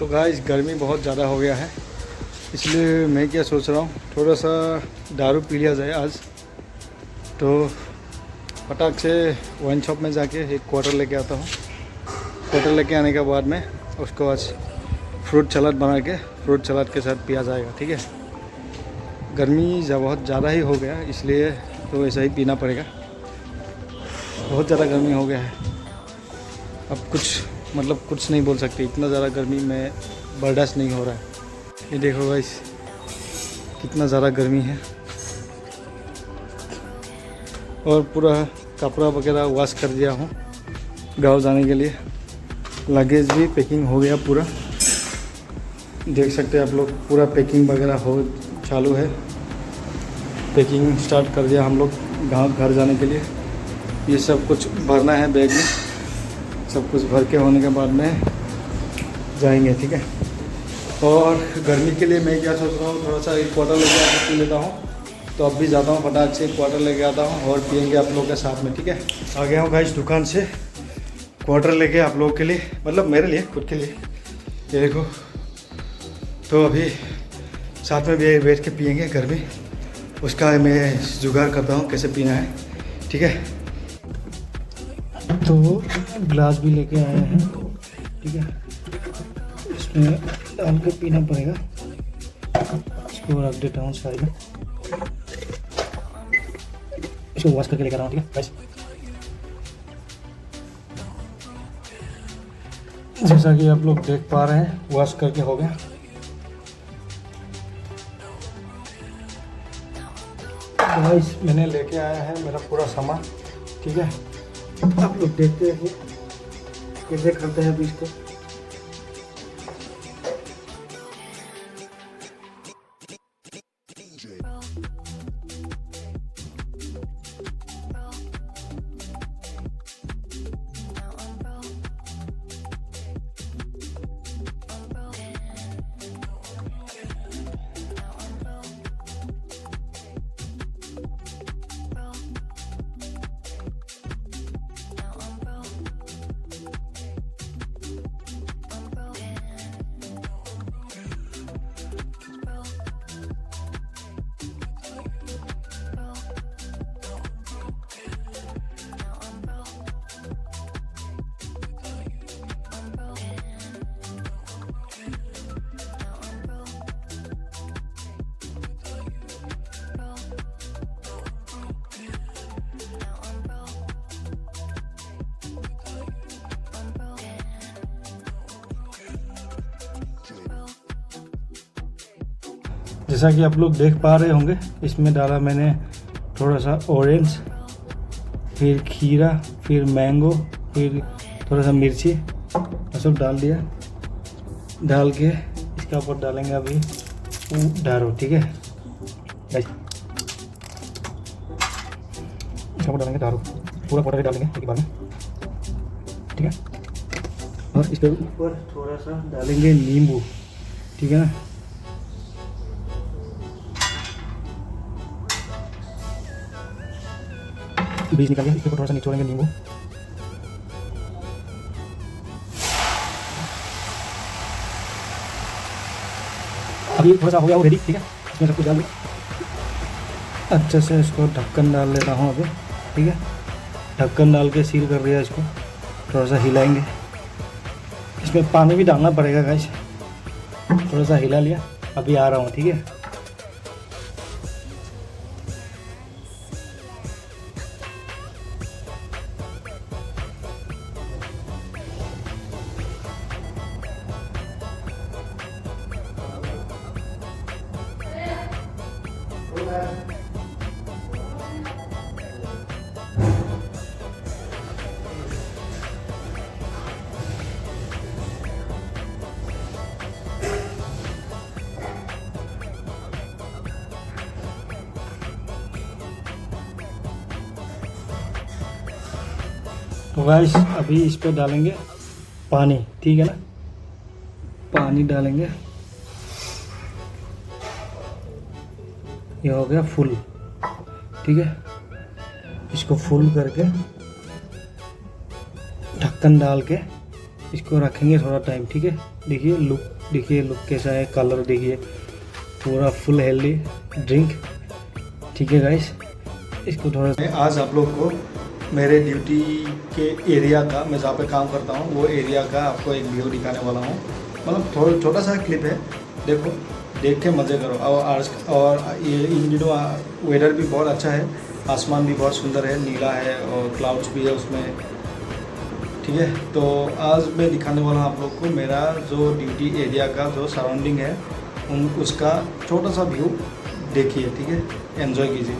तो गाइस गर्मी बहुत ज़्यादा हो गया है, इसलिए मैं क्या सोच रहा हूँ, थोड़ा सा दारू पी लिया जाए आज। तो फटाक से वाइन शॉप में जाके एक क्वार्टर लेके आता हूँ। क्वार्टर लेके आने के बाद में उसको आज फ्रूट सलाद बना के फ्रूट सलाद के साथ पिया जाएगा, ठीक है। गर्मी बहुत ज़्यादा ही हो गया, इसलिए तो ऐसा ही पीना पड़ेगा। बहुत ज़्यादा गर्मी हो गया है, अब कुछ नहीं बोल सकते, इतना ज़्यादा गर्मी में बर्दाश्त नहीं हो रहा है। ये देखो गाइस कितना ज़्यादा गर्मी है। और पूरा कपड़ा वगैरह वॉश कर दिया हूँ गाँव जाने के लिए। लगेज भी पैकिंग हो गया पूरा, देख सकते हैं आप लोग, पूरा पैकिंग वगैरह हो चालू है। पैकिंग स्टार्ट कर दिया हम लोग गाँव घर जाने के लिए। ये सब कुछ भरना है बैग में, सब कुछ भर के होने के बाद में जाएंगे, ठीक है। और गर्मी के लिए मैं क्या सोच रहा हूँ, थोड़ा सा एक क्वार्टर लेके आकर पी लेता हूँ। तो अब भी जाता हूँ, फटाक से क्वार्टर लेके आता हूँ और पियेंगे आप लोग के साथ में, ठीक है। आ गया हूँ गाइस दुकान से क्वार्टर लेके आप लोगों के लिए, मतलब मेरे लिए, खुद के लिए। ये देखो, तो अभी साथ में भी बैठ के पियेंगे गर्मी, उसका मैं जुगाड़ करता हूँ कैसे पीना है, ठीक है। तो ग्लास भी लेके आए हैं, ठीक है, इसमें डाल के पीना पड़ेगा। इसको रख देता हूँ साइड में, इसको वॉश करके लेकर आ रहा हूँ, ठीक है बस। जैसा कि आप लोग देख पा रहे हैं, वॉश करके हो गया। गाइस मैंने लेके आया है मेरा पूरा सामान, ठीक है। आप लोग देखते हैं कैसे करते हैं अभी इसको। जैसा कि आप लोग देख पा रहे होंगे, इसमें डाला मैंने थोड़ा सा ऑरेंज, फिर खीरा, फिर मैंगो, फिर थोड़ा सा मिर्ची, ये सब डाल दिया। डाल के इसके ऊपर डालेंगे अभी डारो, ठीक है। इसके ऊपर डालेंगे डारो, पूरा पाउडर डालेंगे एक बार में, ठीक है। और इसके ऊपर थोड़ा सा डालेंगे नींबू, ठीक है ना। बीज निकाल के इसके ऊपर थोड़ा सा निचोड़ेंगे नींबू। अभी थोड़ा सा हो गया वो रेडी, ठीक है। इसमें सब कुछ डाल दिया अच्छे से। इसको ढक्कन डाल लेता हूँ अभी, ठीक है। ढक्कन डाल के सील कर दिया इसको, थोड़ा सा हिलाएंगे। इसमें पानी भी डालना पड़ेगा गाइस, थोड़ा सा हिला लिया। अभी आ रहा हूँ, ठीक है। तो गाइस अभी इस पर डालेंगे पानी, ठीक है ना। पानी डालेंगे, ये हो गया फुल, ठीक है। इसको फुल करके ढक्कन डाल के इसको रखेंगे थोड़ा टाइम, ठीक है। देखिए लुक देखिए लुक कैसा है, कलर देखिए, पूरा फुल हेल्दी ड्रिंक। ठीक है गाइस, इसको थोड़ा सा आज आप लोग को मेरे ड्यूटी के एरिया का, मैं जहाँ पे काम करता हूँ वो एरिया का आपको एक व्यू दिखाने वाला हूँ। मतलब थोड़ा छोटा सा क्लिप है, देखो, देख के मज़े करो। और ये इन दिनों वेदर भी बहुत अच्छा है, आसमान भी बहुत सुंदर है, नीला है और क्लाउड्स भी है उसमें। ठीक है, तो आज मैं दिखाने वाला हूँ आप लोग को मेरा जो ड्यूटी एरिया का जो सराउंडिंग है उसका छोटा सा व्यू देखिए। ठीक है, एंजॉय कीजिए।